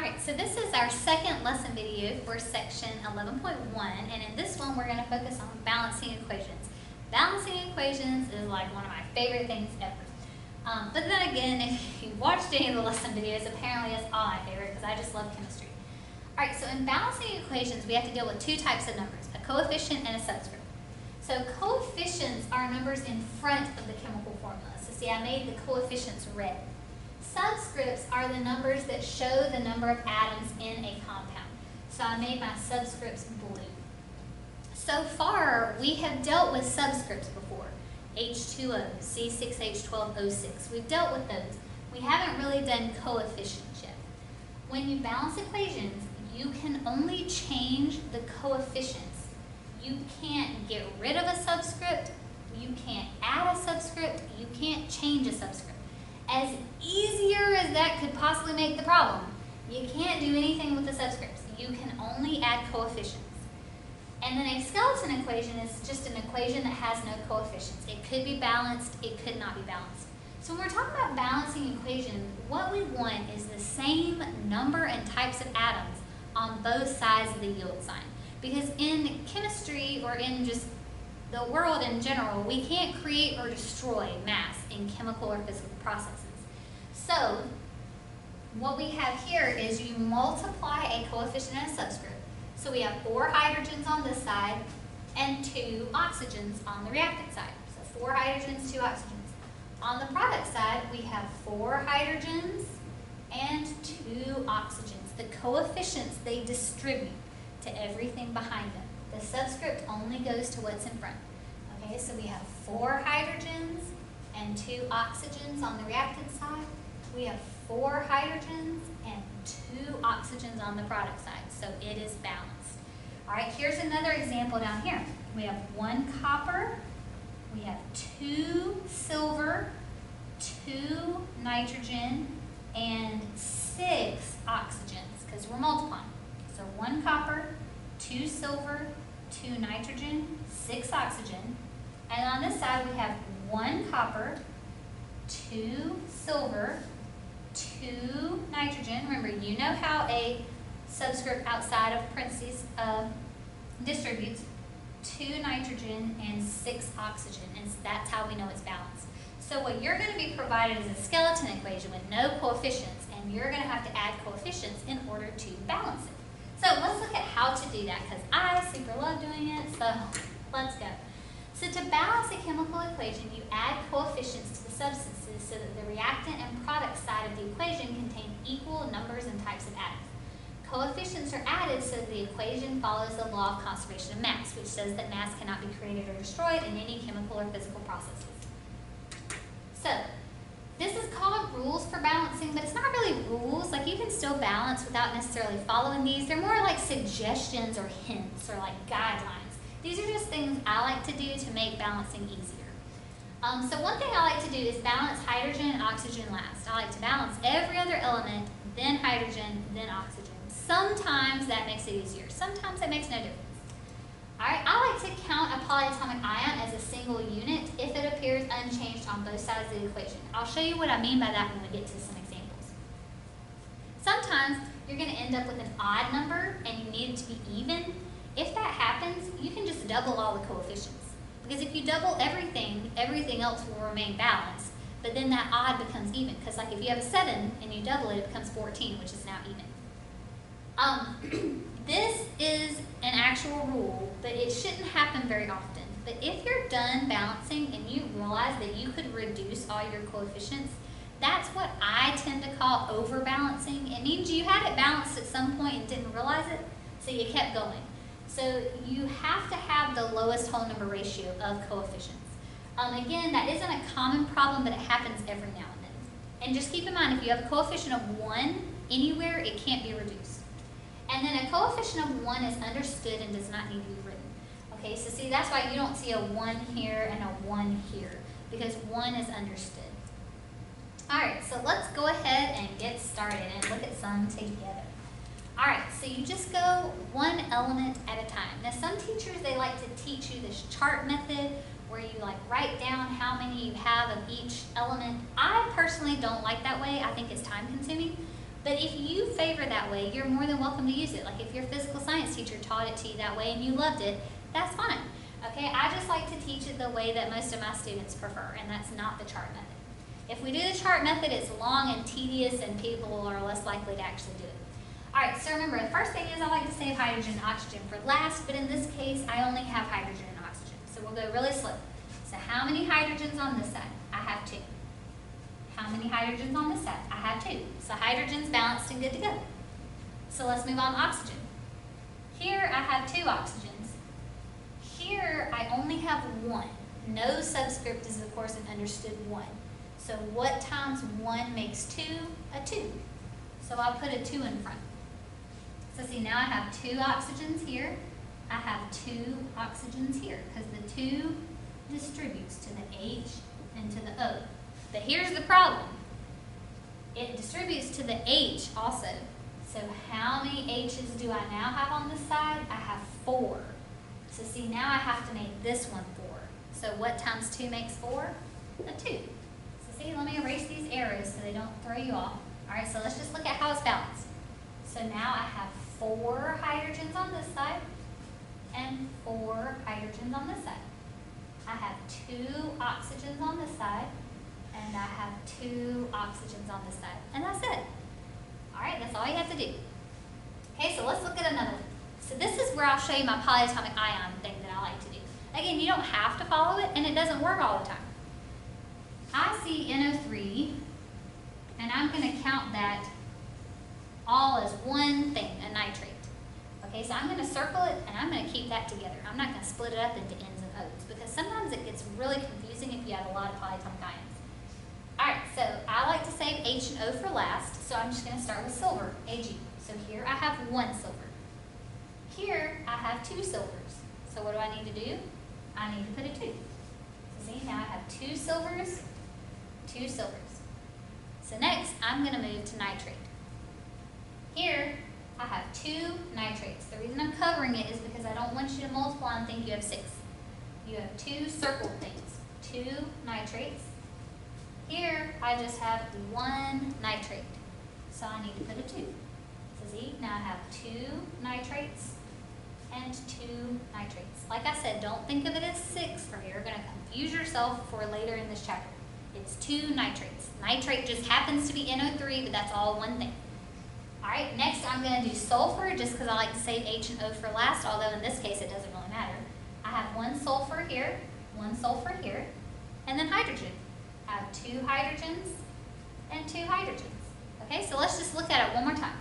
Alright, so this is our second lesson video for section 11.1, and in this one we're going to focus on balancing equations. Balancing equations is like one of my favorite things ever. But then again, if you watched any of the lesson videos, apparently it's all my favorite because I just love chemistry. Alright, so in balancing equations we have to deal with two types of numbers, a coefficient and a subscript. So coefficients are numbers in front of the chemical formula. So see, I made the coefficients red. Subscripts are the numbers that show the number of atoms in a compound. So I made my subscripts blue. So far, we have dealt with subscripts before. H2O, C6H12O6. We've dealt with those. We haven't really done coefficients yet. When you balance equations, you can only change the coefficients. You can't get rid of a subscript. You can't add a subscript. You can't change a subscript. As easier as that could possibly make the problem, you can't do anything with the subscripts. You can only add coefficients. And then a skeleton equation is just an equation that has no coefficients. It could be balanced, it could not be balanced. So when we're talking about balancing equations, what we want is the same number and types of atoms on both sides of the yield sign. Because in chemistry, or in just the world in general, we can't create or destroy mass in chemical or physical processes. So what we have here is you multiply a coefficient and a subscript. So we have 4 hydrogens on this side and 2 oxygens on the reactant side. So 4 hydrogens, 2 oxygens. On the product side, we have 4 hydrogens and 2 oxygens. The coefficients, they distribute to everything behind them. The subscript only goes to what's in front. Okay, so we have 4 hydrogens and 2 oxygens on the reactant side. We have 4 hydrogens and 2 oxygens on the product side, so it is balanced. All right, here's another example down here. We have 1 copper, we have 2 silver, 2 nitrogen, and 6 oxygens, because we're multiplying. So 1 copper, 2 silver, 2 nitrogen, 6 oxygen. And on this side we have 1 copper, 2 silver, 2 nitrogen. Remember, you know how a subscript outside of parentheses distributes. 2 nitrogen and 6 oxygen, and that's how we know it's balanced. So what you're going to be provided is a skeleton equation with no coefficients, and you're going to have to add coefficients in order to balance it. So let's look at how to do that, because I super love doing it, so let's go. So to balance a chemical equation, you add coefficients to the substances so that the reactant and product side of the equation contain equal numbers and types of atoms. Coefficients are added so that the equation follows the law of conservation of mass, which says that mass cannot be created or destroyed in any chemical or physical processes. So this is called rules for balancing, but it's not really rules. Like, you can still balance without necessarily following these. They're more like suggestions or hints or like guidelines. These are just things I like to do to make balancing easier. So one thing I like to do is balance hydrogen and oxygen last. I like to balance every other element, then hydrogen, then oxygen. Sometimes that makes it easier. Sometimes that makes no difference. Alright, I like to count a polyatomic ion as a single unit if it appears unchanged on both sides of the equation. I'll show you what I mean by that when we get to some examples. Sometimes you're going to end up with an odd number and you need it to be even. If that happens, you can just double all the coefficients. Because if you double everything, everything else will remain balanced. But then that odd becomes even. Because like if you have a 7 and you double it, it becomes 14, which is now even. This is an actual rule, but it shouldn't happen very often. But if you're done balancing and you realize that you could reduce all your coefficients, that's what I tend to call overbalancing. It means you had it balanced at some point and didn't realize it, so you kept going. So you have to have the lowest whole number ratio of coefficients. Again, that isn't a common problem, but it happens every now and then. And just keep in mind, if you have a coefficient of 1 anywhere, it can't be reduced. And then a coefficient of 1 is understood and does not need to be written. Okay, so see, that's why you don't see a 1 here and a 1 here, because 1 is understood. Alright, so let's go ahead and get started and look at some together. Alright, so you just go one element at a time. Now some teachers, they like to teach you this chart method where you like write down how many you have of each element. I personally don't like that way. I think it's time consuming. But if you favor that way, you're more than welcome to use it. Like if your physical science teacher taught it to you that way and you loved it, that's fine. Okay, I just like to teach it the way that most of my students prefer, and that's not the chart method. If we do the chart method, it's long and tedious and people are less likely to actually do it. All right, so remember, the first thing is I like to save hydrogen and oxygen for last, but in this case, I only have hydrogen and oxygen. So we'll go really slow. So how many hydrogens on this side? I have 2. How many hydrogens on this side? I have 2. So hydrogen's balanced and good to go. So let's move on to oxygen. Here I have 2 oxygens. Here I only have 1. No subscript is of course an understood 1. So what times 1 makes 2? A 2. So I'll put a 2 in front. So see, now I have 2 oxygens here. I have 2 oxygens here because the 2 distributes to the H and to the O. But here's the problem. It distributes to the H also. So how many H's do I now have on this side? I have 4. So see, now I have to make this one 4. So what times 2 makes 4? A 2. So see, let me erase these arrows so they don't throw you off. All right, so let's just look at how it's balanced. So now I have 4 hydrogens on this side and 4 hydrogens on this side. I have 2 oxygens on this side and I have 2 oxygens on this side. And that's it. All right, that's all you have to do. Okay, so let's look at another one. So this is where I'll show you my polyatomic ion thing that I like to do. Again, you don't have to follow it and it doesn't work all the time. I see NO3 and I'm going to count that all as one thing, a nitrate. Okay, so I'm going to circle it and I'm going to keep that together. I'm not going to split it up into N's and O's because sometimes it gets really confusing if you have a lot of polyatomic ions. Alright, so I like to save H and O for last, so I'm just going to start with silver, Ag. So here I have 1 silver. Here I have 2 silvers. So what do I need to do? I need to put a 2. So see, now I have 2 silvers, 2 silvers. So next, I'm going to move to nitrate. Here, I have 2 nitrates. The reason I'm covering it is because I don't want you to multiply and think you have 6. You have 2 circled things, 2 nitrates. Here, I just have 1 nitrate. So I need to put a 2. So see, now I have 2 nitrates and 2 nitrates. Like I said, don't think of it as 6 for here. You're going to confuse yourself for later in this chapter. It's 2 nitrates. Nitrate just happens to be NO3, but that's all one thing. Alright, next I'm going to do sulfur just because I like to save H and O for last, although in this case it doesn't really matter. I have 1 sulfur here, 1 sulfur here, and then hydrogen. I have 2 hydrogens and 2 hydrogens. Okay, so let's just look at it one more time.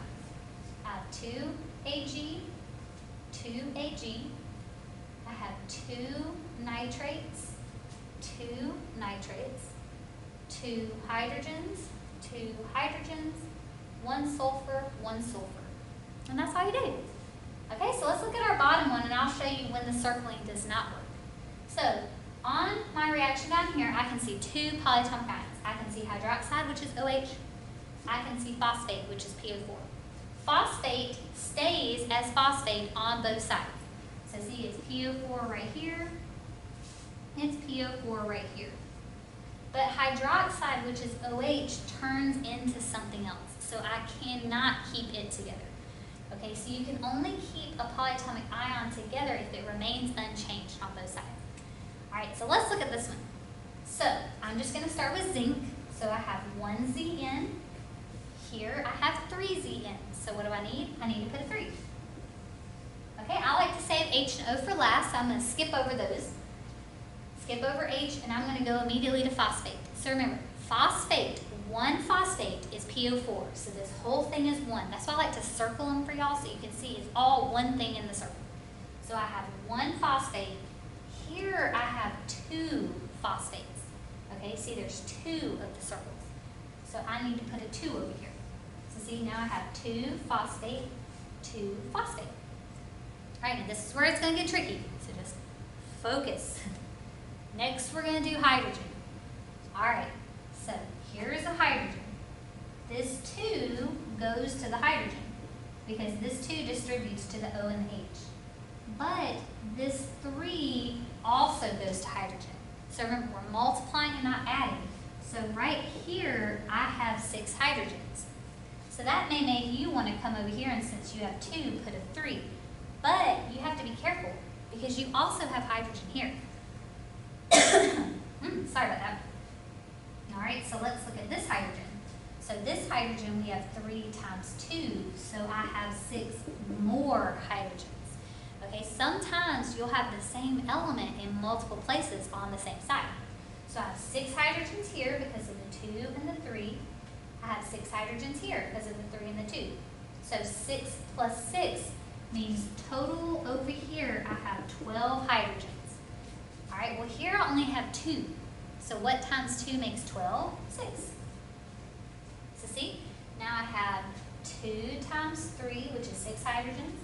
I have 2 Ag, 2 Ag. I have 2 nitrates, 2 nitrates, 2 hydrogens, 2 hydrogens, 1 sulfur, 1 sulfur. And that's how you do. Okay, so let's look at our bottom one and I'll show you when the circling does not work. So on my reaction down here, I can see 2 polyatomic ions. I can see hydroxide, which is OH. I can see phosphate, which is PO4. Phosphate stays as phosphate on both sides. So see, it's PO4 right here. It's PO4 right here. But hydroxide, which is OH, turns into something else. So I cannot keep it together. Okay, so you can only keep a polyatomic ion together if it remains unchanged on both sides. Alright, so let's look at this one. So I'm just going to start with zinc. So I have 1 Zn. Here I have 3 Zn. So what do I need? I need to put a 3. Okay, I like to save H and O for last, so I'm going to skip over those. Skip over H, and I'm going to go immediately to phosphate. So remember, phosphate, 1 phosphate is PO4. So this whole thing is 1. That's why I like to circle them for y'all so you can see it's all one thing in the circle. So I have 1 phosphate. Here I have 2 phosphates. Okay, see there's 2 of the circles. So I need to put a 2 over here. So see, now I have 2 phosphate, 2 phosphate. All right, and this is where it's going to get tricky. So just focus. Next, we're going to do hydrogen. All right, so here is a hydrogen. This 2 goes to the hydrogen because this 2 distributes to the O and the H. But this 3 also goes to hydrogen. So remember, we're multiplying and not adding. So right here, I have 6 hydrogens. So that may make you want to come over here, and since you have 2, put a 3. But you have to be careful because you also have hydrogen here. Sorry about that. All right, so let's look at this hydrogen. So this hydrogen, we have 3 times 2, so I have 6 more hydrogens. Okay, sometimes you'll have the same element in multiple places on the same side. So I have 6 hydrogens here because of the 2 and the 3. I have 6 hydrogens here because of the 3 and the 2. So 6 plus 6 means total over here I have 12 hydrogens. All right, well here I only have 2. So what times 2 makes 12? 6. So see, now I have 2 times 3, which is 6 hydrogens.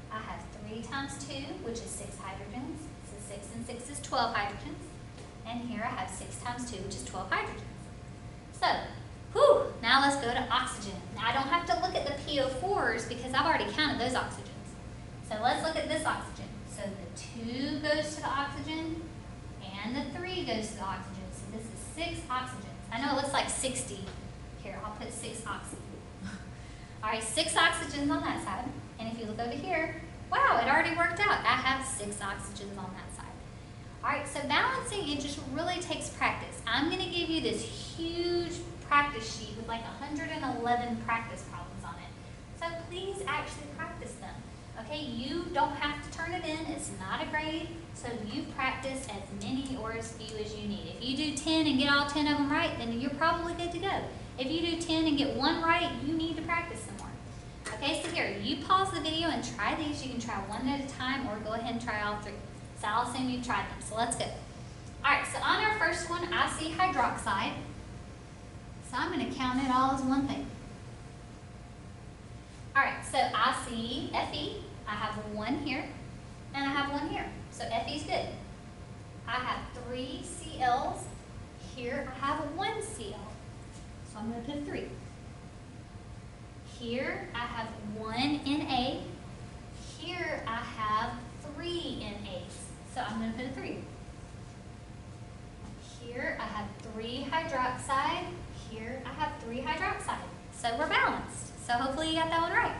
I have 3 times 2, which is 6 hydrogens. So 6 and 6 is 12 hydrogens. And here I have 6 times 2, which is 12 hydrogens. So, now let's go to oxygen. Now I don't have to look at the PO4s because I've already counted those oxygens. So let's look at this oxygen. So the 2 goes to the oxygen, and the 3 goes to the oxygen. So this is 6 oxygens. I know it looks like 60. Here, I'll put 6 oxygen. All right, 6 oxygens on that side. And if you look over here, wow, it already worked out. I have 6 oxygens on that side. All right, so balancing, it just really takes practice. I'm going to give you this huge practice sheet with like 111 practice problems on it. So please actually practice them. Okay, you don't have to turn it in. It's not a grade. So you practice as many or as few as you need. If you do 10 and get all 10 of them right, then you're probably good to go. If you do 10 and get 1 right, you need to practice some more. Okay, so here, you pause the video and try these. You can try one at a time or go ahead and try all 3. So I'll assume you've tried them. So let's go. All right, so on our first one, I see hydroxide. So I'm going to count it all as one thing. All right, so I see Fe. I have 1 here, and I have 1 here. So Fe's good. I have 3 Cl's. Here I have 1 Cl. So I'm going to put 3. Here I have 1 Na. Here I have 3 NAs. So I'm going to put a 3. Here I have 3 hydroxide. Here I have 3 hydroxide. So we're balanced. So hopefully you got that one right.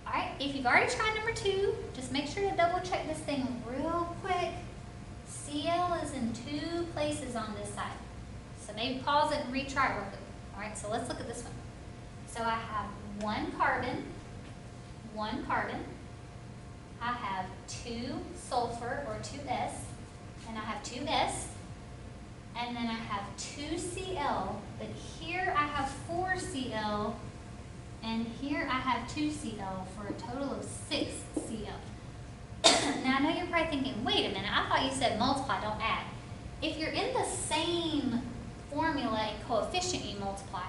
All right, if you've already tried number 2, just make sure to double check this thing real quick. Cl is in 2 places on this side. So maybe pause it and retry it real quick. All right, so let's look at this one. So I have 1 carbon, 1 carbon. I have 2 sulfur or 2s, and I have 2s. And then I have 2 Cl, but here I have 4 Cl, and here I have 2 Cl for a total of 6 Cl. Now I know you're probably thinking, wait a minute, I thought you said multiply, don't add. If you're in the same formula and coefficient, you multiply.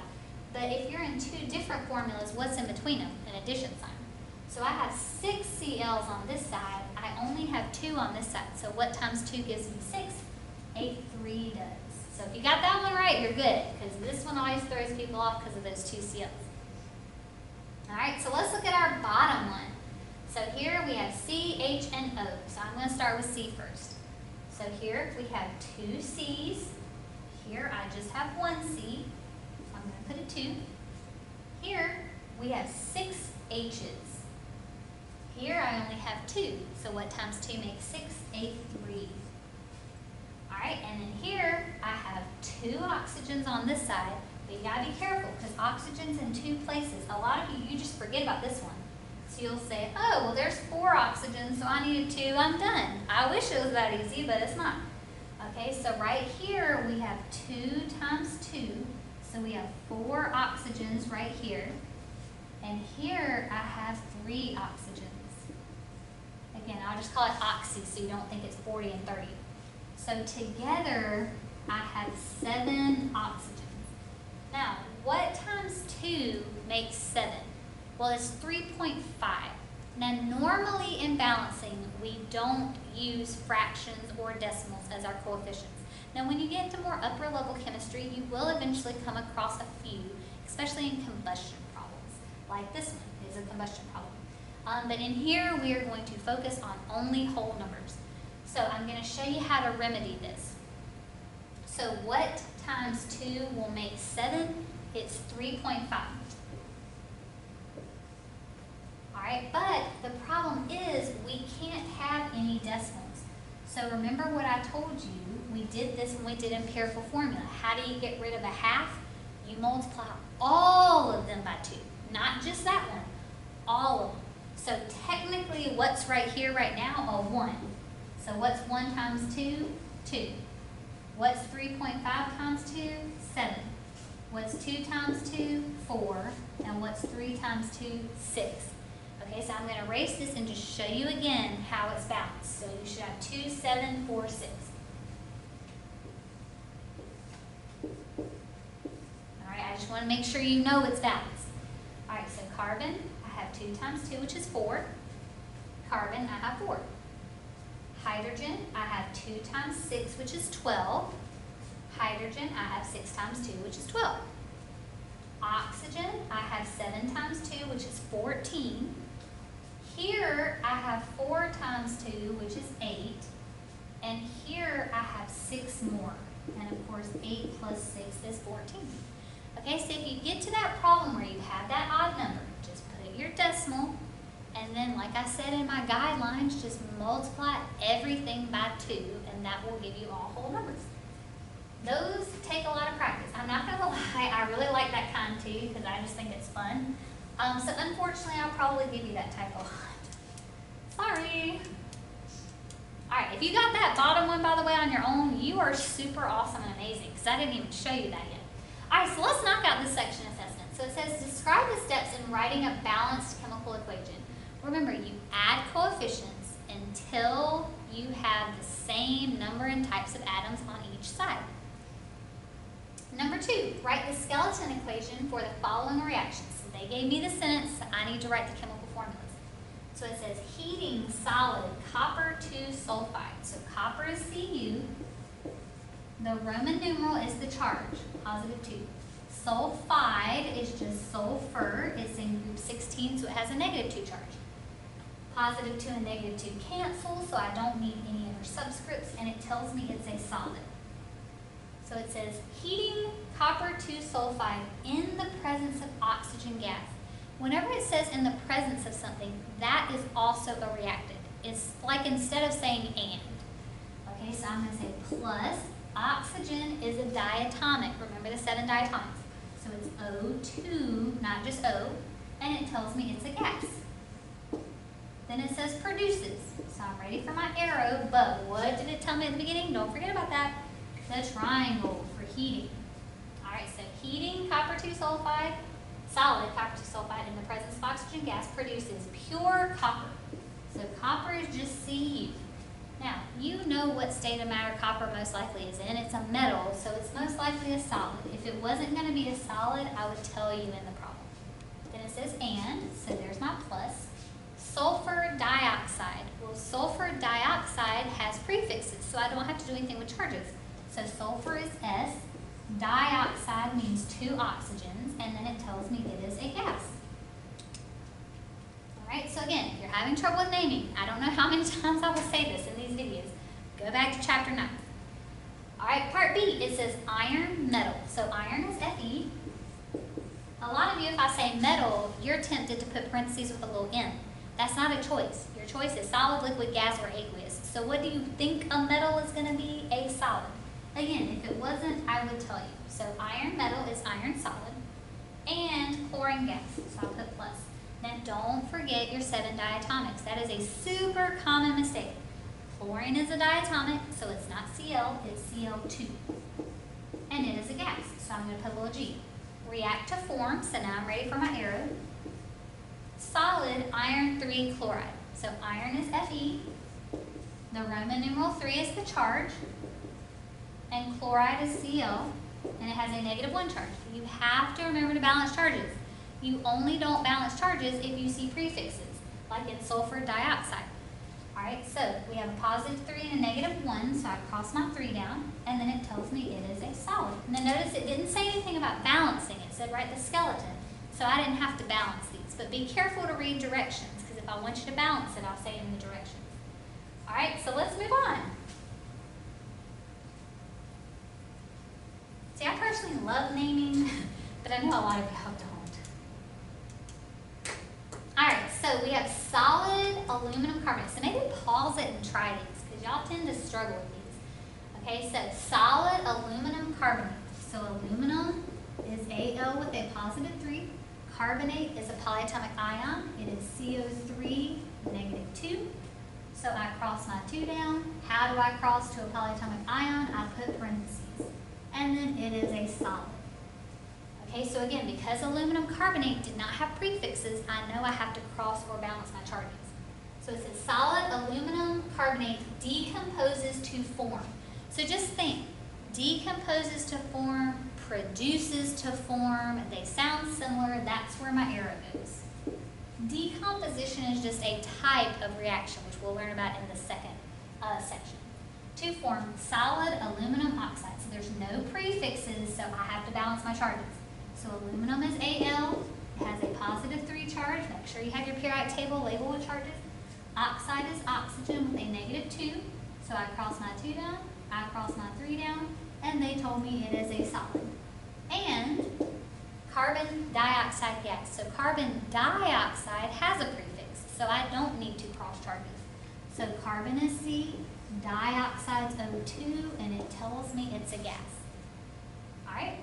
But if you're in 2 different formulas, what's in between them? An addition sign. So I have 6 Cl's on this side, I only have 2 on this side. So what times 2 gives me 6? A 3 does. So if you got that one right, you're good, because this one always throws people off because of those 2 Cl's. All right, so let's look at our bottom one. So here we have C, H, and O. So I'm going to start with C first. So here we have 2 C's. Here I just have 1 C. So I'm going to put a 2. Here we have 6 H's. Here I only have 2. So what times 2 makes 6? A 3. All right, and then here I have 2 oxygens on this side, but you gotta be careful because oxygen's in 2 places. A lot of you just forget about this one. So you'll say, oh, well there's 4 oxygens, so I needed 2, I'm done. I wish it was that easy, but it's not. Okay, so right here we have 2 times 2, so we have 4 oxygens right here. And here I have 3 oxygens. Again, I'll just call it oxy so you don't think it's 40 and 30. So together, I have 7 oxygens. Now, what times 2 makes 7? Well, it's 3.5. Now, normally in balancing, we don't use fractions or decimals as our coefficients. Now, when you get into more upper level chemistry, you will eventually come across a few, especially in combustion problems. Like this one is a combustion problem. But in here, we are going to focus on only whole numbers. So I'm going to show you how to remedy this. So what times 2 will make 7? It's 3.5. right? But the problem is we can't have any decimals. So remember what I told you, we did this when we did empirical formula. How do you get rid of a half? You multiply all of them by 2, not just that one, all of them. So technically what's right here right now? A 1. So what's 1 times 2? 2. What's 3.5 times 2? 7. What's 2 times 2? 4. And what's 3 times 2? 6. Okay, so I'm going to erase this and just show you again how it's balanced. So you should have 2, 7, 4, 6. Alright, I just want to make sure you know it's balanced. Alright, so carbon, I have 2 times 2, which is 4. Carbon, I have 4. Hydrogen, I have 2 times 6, which is 12. Hydrogen, I have 6 times 2, which is 12. Oxygen, I have 7 times 2, which is 14. Here, I have 4 times 2, which is 8. And here, I have 6 more. And of course, 8 plus 6 is 14. Okay, so if you get to that problem where you have that odd number, just put your decimal, and then, like I said in my guidelines, just multiply everything by 2, and that will give you all whole numbers. Those take a lot of practice. I'm not going to lie, I really like that kind too, because I just think it's fun. So unfortunately, I'll probably give you that type a lot. Sorry. Alright, if you got that bottom one, by the way, on your own, you are super awesome and amazing, because I didn't even show you that yet. Alright, so let's knock out this section assessment. So it says, describe the steps in writing a balanced chemical equation. Remember, you add coefficients until you have the same number and types of atoms on each side. Number 2, write the skeleton equation for the following reactions. So they gave me the sentence, I need to write the chemical formulas. So it says heating solid copper to sulfide. So copper is Cu. The Roman numeral is the charge, positive 2. Sulfide is just sulfur. It's in group 16, so it has a negative 2 charge. Positive 2 and negative 2 cancel, so I don't need any other subscripts, and it tells me it's a solid. So it says heating copper to sulfide in the presence of oxygen gas. Whenever it says in the presence of something, that is also a reactant. It's like instead of saying and. Okay, so I'm going to say plus. Oxygen is a diatomic. Remember the 7 diatomics. So it's O2, not just O, and it tells me it's a gas. Then it says produces. So I'm ready for my arrow, but what did it tell me at the beginning? Don't forget about that. The triangle for heating. Alright, so heating copper 2 sulfide, solid copper 2 sulfide in the presence of oxygen gas produces pure copper. So copper is just Cu. Now, you know what state of matter copper most likely is in. It's a metal, so it's most likely a solid. If it wasn't going to be a solid, I would tell you in the problem. Then it says and, so there's my plus. Sulfur dioxide. Well, sulfur dioxide has prefixes, so I don't have to do anything with charges. So sulfur is S, dioxide means 2 oxygens, and then it tells me it is a gas. Alright, so again, if you're having trouble with naming, I don't know how many times I will say this in these videos. Go back to chapter 9. Alright, part B, it says iron, metal. So iron is Fe. A lot of you, if I say metal, you're tempted to put parentheses with a little m. That's not a choice. Your choice is solid, liquid, gas, or aqueous. So what do you think a metal is going to be? A solid. Again, if it wasn't, I would tell you. So iron metal is iron solid, and chlorine gas. So I'll put plus. Now don't forget your 7 diatomics. That is a super common mistake. Chlorine is a diatomic, so it's not Cl, it's Cl2. And it is a gas, so I'm going to put a little G. React to form, so now I'm ready for my arrow. Solid iron 3 chloride. So iron is Fe. The Roman numeral 3 is the charge. And chloride is Cl. And it has a negative 1 charge. You have to remember to balance charges. You only don't balance charges if you see prefixes, like in sulfur dioxide. Alright, so we have a positive 3 and a negative 1, so I cross my 3 down, and then it tells me it is a solid. And then notice it didn't say anything about balancing. It said write the skeleton. So I didn't have to balance these. But be careful to read directions, because if I want you to balance it, I'll say it in the directions. Alright, so let's move on. See, I personally love naming, but I know a lot of y'all don't. Alright, so we have solid aluminum carbonate. So maybe pause it and try these because y'all tend to struggle with these. Okay, so solid aluminum carbonate. So aluminum is Al with a positive 3. Carbonate is a polyatomic ion. It is CO3 negative 2. So I cross my 2 down. How do I cross to a polyatomic ion? I put parentheses. And then it is a solid. Okay, so again, because aluminum carbonate did not have prefixes, I know I have to cross or balance my charges. So it says solid aluminum carbonate decomposes to form. So just think, decomposes to form, produces to form, they sound similar, that's where my arrow goes. Decomposition is just a type of reaction, which we'll learn about in the second section. To form solid aluminum oxide. So there's no prefixes, so I have to balance my charges. So aluminum is Al, it has a positive 3 charge. Make sure you have your periodic table labeled with charges. Oxide is oxygen with a negative 2. So I cross my 2 down, I cross my 3 down, and they told me it is a solid. And carbon dioxide gas. So carbon dioxide has a prefix, so I don't need to cross charges. So carbon is C, dioxide's O2, and it tells me it's a gas. All right,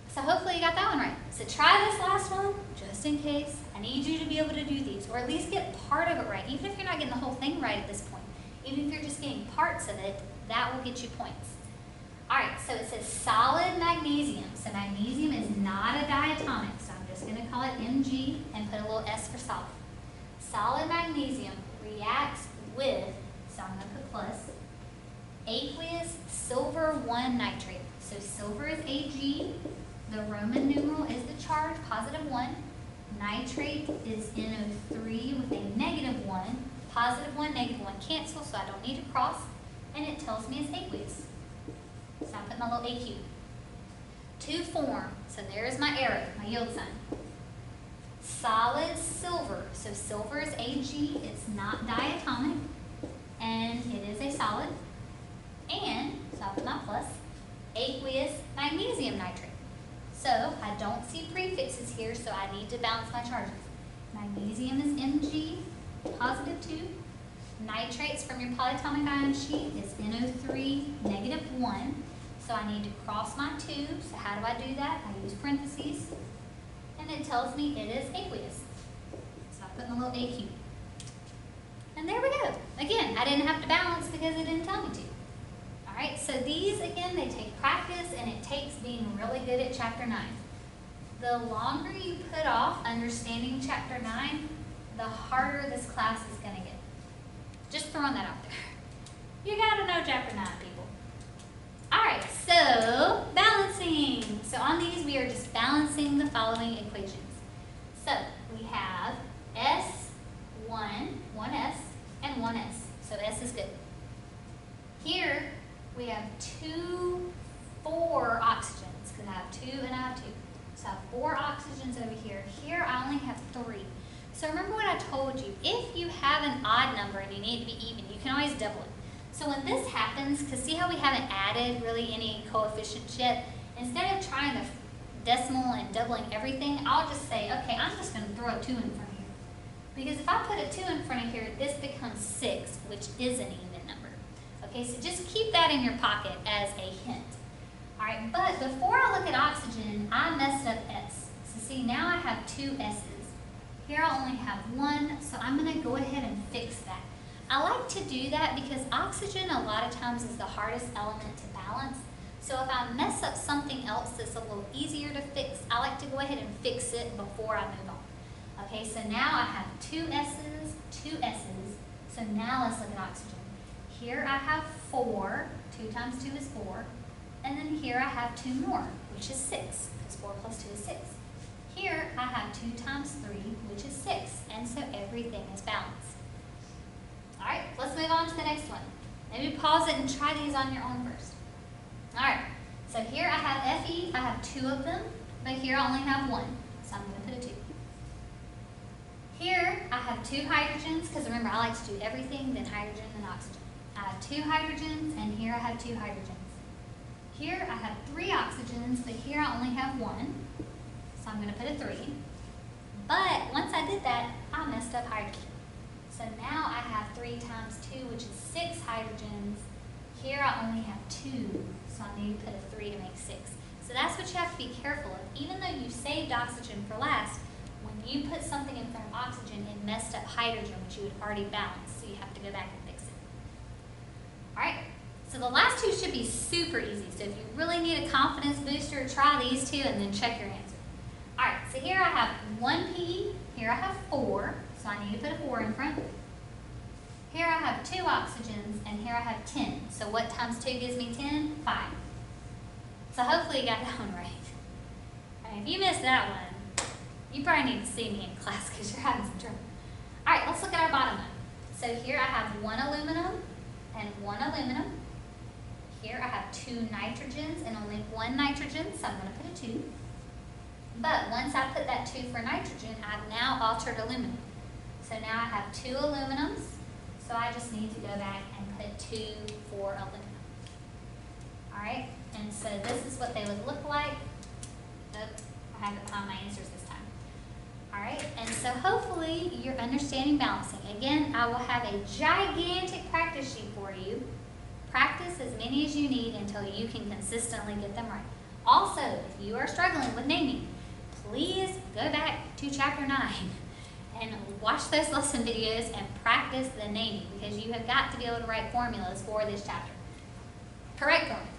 so hopefully you got that one right. So try this last one, just in case. I need you to be able to do these, or at least get part of it right. Even if you're not getting the whole thing right at this point, even if you're just getting parts of it, that will get you points. All right, so it says solid magnesium. So magnesium is not a diatomic, so I'm just going to call it Mg and put a little S for solid. Solid magnesium reacts with, so I'm going to put plus, aqueous silver 1 nitrate. So silver is Ag, the Roman numeral is the charge, positive 1. Nitrate is NO3 with a negative 1. Positive 1, negative 1 cancel, so I don't need to cross. And it tells me it's aqueous. So I put my little AQ. To form, so there's my arrow, my yield sign. Solid silver, so silver is Ag, it's not diatomic, and it is a solid. And, so I put my plus, aqueous magnesium nitrate. So I don't see prefixes here, so I need to balance my charges. Magnesium is Mg, positive 2. Nitrates from your polyatomic ion sheet is NO3, negative 1. So I need to cross my 2. So how do I do that? I use parentheses. And it tells me it is aqueous. So I put in a little AQ. And there we go. Again, I didn't have to balance because it didn't tell me to. Alright, so these, again, they take practice and it takes being really good at Chapter 9. The longer you put off understanding Chapter 9, the harder this class is going to get. Just throwing that out there. You got to know Chapter 9, people. Alright, so balancing. So on these, we are just balancing the following equations. So we have S1, 1S, and 1S. So S is good. Here, we have 4 oxygens, because I have 2 and I have 2. So I have 4 oxygens over here. Here, I only have 3. So remember what I told you, if you have an odd number and you need it to be even, you can always double it. So when this happens, because see how we haven't added really any coefficients yet, instead of trying the decimal and doubling everything, I'll just say, okay, I'm just going to throw a 2 in front of here. Because if I put a 2 in front of here, this becomes 6, which is an even number. Okay, so just keep that in your pocket as a hint. All right, but before I look at oxygen, I messed up S. So see, now I have 2 S's. Here I only have 1, so I'm going to go ahead and fix that. I like to do that because oxygen a lot of times is the hardest element to balance. So if I mess up something else that's a little easier to fix, I like to go ahead and fix it before I move on. Okay, so now I have 2 S's, 2 S's. So now let's look at oxygen. Here I have 4, 2 times 2 is 4. And then here I have 2 more, which is 6, because 4 plus 2 is 6. Here I have 2 times 3, which is 6, and so everything is balanced. All right, let's move on to the next one. Maybe pause it and try these on your own first. All right, so here I have Fe, I have 2 of them, but here I only have 1, so I'm going to put a 2. Here I have 2 hydrogens, because remember I like to do everything, then hydrogen, then oxygen. I have 2 hydrogens, and here I have 2 hydrogens. Here I have 3 oxygens, but here I only have 1. So I'm going to put a 3. But once I did that, I 5 messed up hydrogen. So now I have 3 times 2, which is 6 hydrogens. Here I only have 2, so I need to put a 3 to make 6. So that's what you have to be careful of. Even though you saved oxygen for last, when you put something in front of oxygen, it messed up hydrogen, which you had already balanced, so you have to go back and fix it. All right, so the last 2 should be super easy. So if you really need a confidence booster, try these 2 and then check your answer. All right, so here I have 1 P, here I have 4, so I need to put a 4 in front. Here I have 2 oxygens, and here I have 10. So what times 2 gives me 10? 5. So hopefully you got that one right. And if you missed that one, you probably need to see me in class because you're having some trouble. All right, let's look at our bottom one. So here I have 1 aluminum and 1 aluminum. Here I have 2 nitrogens and only 1 nitrogen, so I'm going to put a 2. But once I put that 2 for nitrogen, I've now altered aluminum. So now I have 2 aluminums, so I just need to go back and put 2 for aluminum. All right, and so this is what they would look like. Oh, I have to find my answers this time. All right, and so hopefully you're understanding balancing. Again, I will have a gigantic practice sheet for you. Practice as many as you need until you can consistently get them right. Also, if you are struggling with naming, please go back to chapter 9 and watch those lesson videos and practice the naming because you have got to be able to write formulas for this chapter. Correct, Correct.